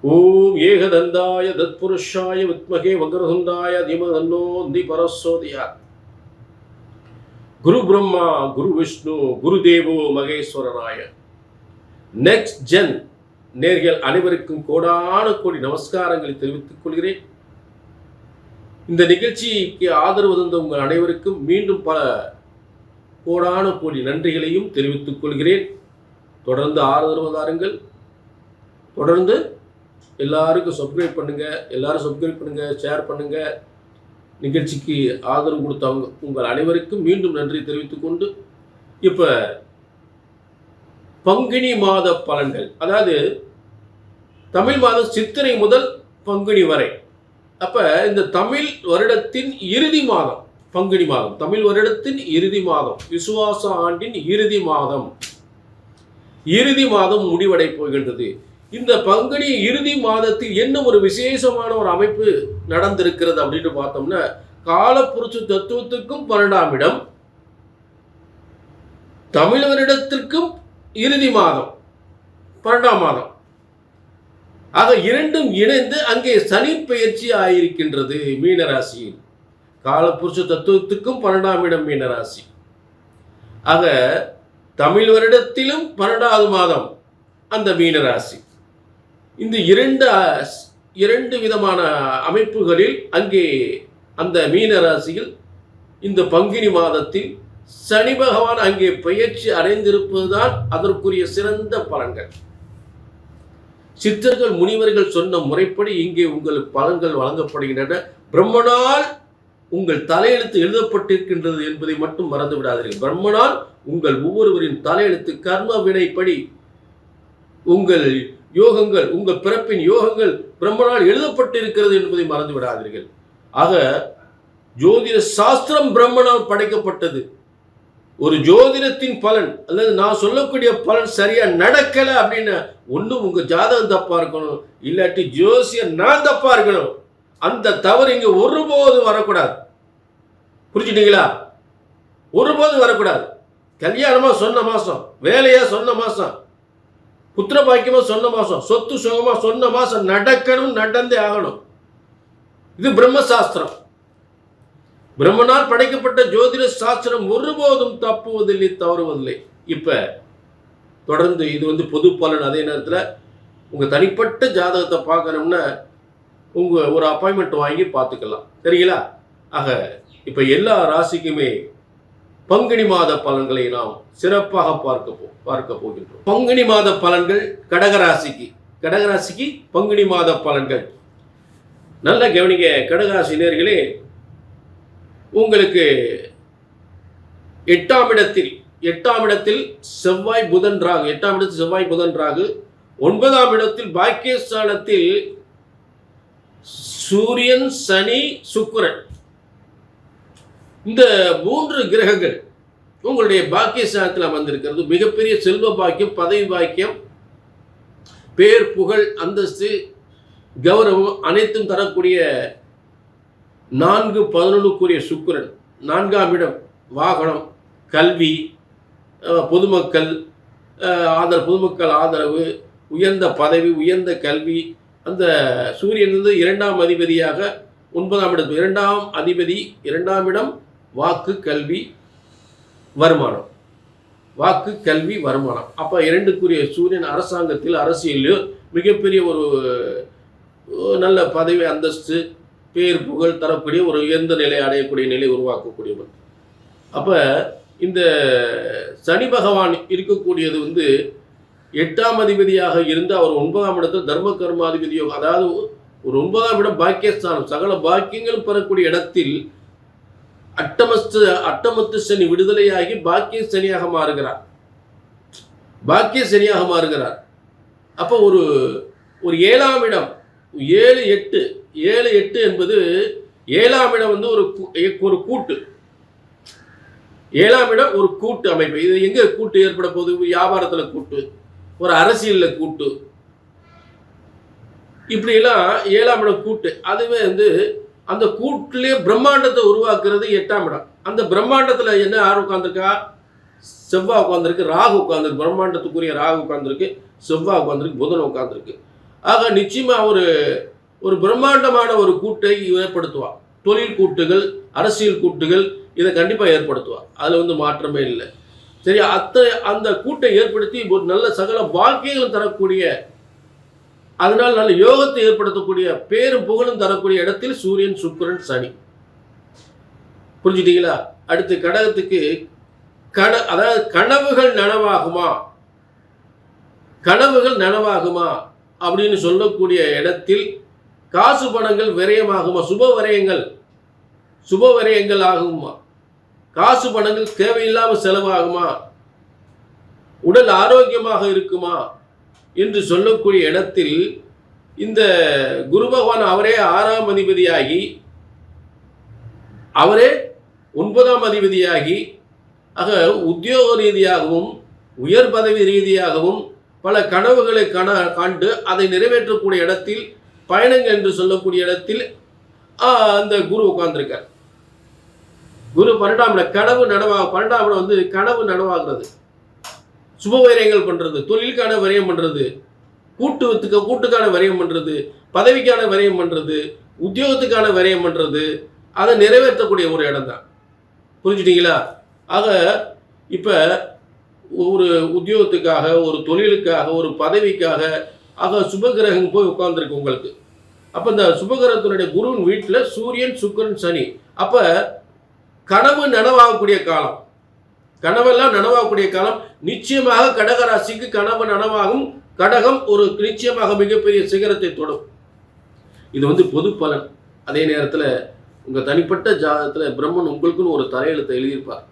ஓம் ஏகதந்தாய தத்புருஷாய வித்மகே வக்ரதுண்டாய தீமதன்னோந்தி பரசோதியாத். குரு பிரம்மா குரு விஷ்ணு குரு தேவோ மகேஸ்வரராய. நெக்ஸ்ட் ஜென் நேர்கள் அனைவருக்கும் கோடான கோடி நமஸ்காரங்களை தெரிவித்துக் கொள்கிறேன். இந்த நிகழ்ச்சிக்கு ஆதரவு தந்த உங்கள் அனைவருக்கும் மீண்டும் பல கோடான கோடி நன்றிகளையும் தெரிவித்துக் கொள்கிறேன். தொடர்ந்து ஆதரவு தாருங்கள். தொடர்ந்து எல்லாருக்கும் சப்ஸ்கிரைப் பண்ணுங்க, ஷேர் பண்ணுங்க. நிகழ்ச்சிக்கு ஆதரவு கொடுத்தவங்க உங்கள் அனைவருக்கும் மீண்டும் நன்றி தெரிவித்துக் கொண்டு, இப்போ பங்குனி மாத பலன்கள், அதாவது தமிழ் மாதம் சித்திரை முதல் பங்குனி வரை. அப்போ இந்த தமிழ் வருடத்தின் இறுதி மாதம் பங்குனி மாதம், தமிழ் வருடத்தின் இறுதி மாதம், விசுவாச ஆண்டின் இறுதி மாதம் முடிவடை போகின்றது. இந்த பங்குனி இறுதி மாதத்தில் என்ன ஒரு விசேஷமான ஒரு அமைப்பு நடந்திருக்கிறது அப்படின்னு பார்த்தோம்னா, காலப்புருஷ தத்துவத்துக்கும் 12ஆம் இடம், தமிழ் வருடத்திற்கும் இறுதி மாதம் 12ஆம் மாதம் ஆக இரண்டும் இணைந்து அங்கே சனி பெயர்ச்சி ஆயிருக்கின்றது மீனராசியில். காலப்புருஷ தத்துவத்துக்கும் 12ஆம் இடம் மீனராசி. ஆக தமிழ் வருடத்திலும் 12வது மாதம் அந்த மீனராசி. இந்த இரண்டு விதமான அமைப்புகளில் அங்கே அந்த மீனராசியில் இந்த பங்குனி மாதத்தில் சனி பகவான் அங்கே பெயர்ச்சி அடைந்திருப்பதுதான் அதற்குரிய சிறந்த பலன்கள். சித்தர்கள் முனிவர்கள் சொன்ன முறைப்படி இங்கே உங்களுக்கு பலன்கள் வழங்கப்படுகின்றன. பிரம்மனால் உங்கள் தலையெழுத்து எழுதப்பட்டிருக்கின்றது என்பதை மட்டும் மறந்து விடாதீர்கள். பிரம்மனால் உங்கள் ஒவ்வொருவரின் தலையெழுத்து கர்ம வினைப்படி உங்கள் யோகங்கள், உங்கள் பிறப்பின் யோகங்கள் பிரம்மனால் எழுதப்பட்டிருக்கிறது என்பதை மறந்து விடாதீர்கள். ஆக ஜோதிட சாஸ்திரம் பிரம்மனால் படைக்கப்பட்டது. ஒரு ஜோதிடத்தின் பலன் அல்லது நான் சொல்லக்கூடிய பலன் சரியா நடக்கல அப்படின்னு ஒன்றும் உங்க ஜாதகம் தப்பா இருக்கணும், இல்லாட்டி ஜோசியர் நான் தப்பா இருக்கணும். அந்த தவறு இங்க ஒருபோதும் வரக்கூடாது. புரிஞ்சுட்டீங்களா? ஒருபோதும் வரக்கூடாது. கல்யாணமா சொன்ன மாசம், வேலையா சொன்ன மாசம், புத்திர பாக்கியமா சொன்ன மாசம், சொத்து சுகமா சொன்ன மாசம் நடக்கணும், நடந்தே ஆகணும். இது பிரம்மசாஸ்திரம். பிரம்மனால் படைக்கப்பட்ட ஜோதிட சாஸ்திரம் ஒருபோதும் தப்புவதில்லை, தவறுவதில்லை. இப்ப தொடர்ந்து இது பொது பலன். அதே நேரத்தில் உங்க தனிப்பட்ட ஜாதகத்தை பார்க்கணும்னா உங்க ஒரு அப்பாயின்மெண்ட் வாங்கி பார்த்துக்கலாம். சரிங்களா? ஆக இப்ப எல்லா ராசிக்குமே பங்குனி மாத பலன்களை நாம் சிறப்பாக பார்க்க போகின்றோம். பங்குனி மாத பலன்கள் கடகராசிக்கு பங்குனி மாத பலன்கள் நல்ல கவனிங்க. கடகராசி நேயர்களே, உங்களுக்கு 8ஆம் இடத்தில் செவ்வாய் புதன் ராகு, 8ஆம் இடத்தில் செவ்வாய் புதன் ராகு, 9ஆம் இடத்தில் பாக்கியஸ்தானத்தில் சூரியன் சனி சுக்கிரன். இந்த 3 கிரகங்கள் உங்களுடைய பாக்கியஸ்தானத்தில் அமர்ந்திருக்கிறது. மிகப்பெரிய செல்வ பாக்கியம், பதவி பாக்கியம், பேர் புகழ் அந்தஸ்து கௌரவம் அனைத்தும் தரக்கூடிய 4-11 சுக்கிரன். 4ஆம் இடம் வாகனம், கல்வி, பொதுமக்கள் ஆதரவு, உயர்ந்த பதவி, உயர்ந்த கல்வி. அந்த சூரியன் 2ஆம் அதிபதியாக 9ஆம் இடத்தில் 2ஆம் அதிபதி, 2ஆம் இடம் வாக்கு கல்வி வருமானம். அப்ப 2க்குரிய சூரியன் அரசாங்கத்தில், அரசியலில் மிகப்பெரிய ஒரு நல்ல பதவி அந்தஸ்து, பேர் புகழ் தரக்கூடிய ஒரு உயர்ந்த நிலை அடையக்கூடிய நிலை உருவாக்கக்கூடியவர். அப்ப இந்த சனி பகவான் இருக்கக்கூடியது 8ஆம் அதிபதியாக இருந்து அவர் 9ஆம் இடத்தில் தர்ம கர்மாதிபதி யோகம், அதாவது ஒரு 9ஆம் இடம் பாக்கியஸ்தானம், சகல பாக்கியங்களும் பெறக்கூடிய இடத்தில் அட்டமத்து சனி விடுதலையாகி பாக்கிய சனியாக மாறுகிறார். அப்போ ஒரு 7ஆம் இடம் 7-8 என்பது 7ஆம் இடம் ஒரு கூட்டு. 7ஆம் இடம் ஒரு கூட்டு அமைப்பு. இது எங்க கூட்டு ஏற்பட போகுது? வியாபாரத்துல கூட்டு, ஒரு அரசியல்ல கூட்டு, இப்படி எல்லாம் 7ஆம் இடம் கூட்டு. அதுவே அந்த கூட்டிலே பிரம்மாண்டத்தை உருவாக்குறது 8ஆம் இடம். அந்த பிரம்மாண்டத்துல என்ன யார் உட்கார்ந்துருக்கா? செவ்வாய் உட்கார்ந்துருக்கு, ராகு உட்கார்ந்துருக்கு. பிரம்மாண்டத்துக்குரிய ராகு உட்கார்ந்துருக்கு, செவ்வாய் உட்கார்ந்துருக்கு, புதன் உட்கார்ந்துருக்கு. ஆக நிச்சயமா ஒரு ஒரு பிரம்மாண்டமான ஒரு கூட்டை ஏற்படுத்துவார். தொழில் கூட்டுகள், அரசியல் கூட்டுகள் இதை கண்டிப்பாக ஏற்படுத்துவார். அதில் வந்து மாற்றமே இல்லை. சரி, அந்த கூட்டை ஏற்படுத்தி ஒரு நல்ல சகல பாக்கியங்களும் தரக்கூடிய, அதனால் நல்ல யோகத்தை ஏற்படுத்தக்கூடிய, பேரும் புகழும் தரக்கூடிய இடத்தில் சூரியன், சுக்கிரன், சனி. புரிஞ்சுட்டீங்களா? அடுத்து கடகத்துக்கு அதாவது கனவுகள் நனவாகுமா, கனவுகள் நனவாகுமா அப்படின்னு சொல்லக்கூடிய இடத்தில் காசு பணங்கள் விரயமாகுமா, சுப விரயங்கள் ஆகுமா, காசு பணங்கள் தேவையில்லாமல் செலவாகுமா, உடல் ஆரோக்கியமாக இருக்குமா என்று சொல்லக்கூடிய இடத்தில் இந்த குரு பகவான் அவரே 6ஆம் அதிபதியாகி, அவரே 9ஆம் அதிபதியாகி, ஆக உத்தியோக ரீதியாகவும் உயர் பதவி ரீதியாகவும் பல கனவுகளை காண்டு அதை நிறைவேற்றக்கூடிய இடத்தில் பயணங்கள் என்று சொல்லக்கூடிய இடத்தில் அந்த குரு உட்கார்ந்திருக்கார். குரு 12ஆம் இடம் கனவு நனவாக, 12ஆம் இடம் வந்து கனவு நனவாகிறது, சுப விரயங்கள் பண்றது, தொழிலுக்கான விரயம் பண்றது, கூட்டுக்கான விரயம் பண்றது, பதவிக்கான விரயம் பண்றது, உத்தியோகத்துக்கான விரயம் பண்றது, அதை நிறைவேற்றக்கூடிய ஒரு இடம் தான். புரிஞ்சுட்டீங்களா? ஆக இப்ப ஒரு உத்தியோகத்துக்காக, ஒரு தொழிலுக்காக, ஒரு பதவிக்காக, ஆக சுபகிரகம் போய் உட்கார்ந்துருக்கு உங்களுக்கு. அப்ப இந்த சுபகிரகத்தினுடைய குருவின் வீட்டில் சூரியன், சுக்கிரன், சனி. அப்ப கனவு நனவாகக்கூடிய காலம், கனவெல்லாம் நனவாகக்கூடிய காலம். நிச்சயமாக கடக ராசிக்கு கனவு நனவாகும். கடகம் ஒரு நிச்சயமாக மிகப்பெரிய சிகரத்தை தொடும். இது வந்து பொது பலன். அதே நேரத்தில் உங்க தனிப்பட்ட ஜாதகத்தில் பிரம்மன் உங்களுக்குன்னு ஒரு தலையெழுத்தை எழுதியிருப்பார்.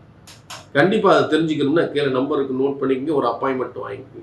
கண்டிப்பாக அதை தெரிஞ்சுக்கணும்னா கீழே நம்பருக்கு நோட் பண்ணிக்கங்க, ஒரு அப்பாயின்மெண்ட் வாங்கிக்கோங்க.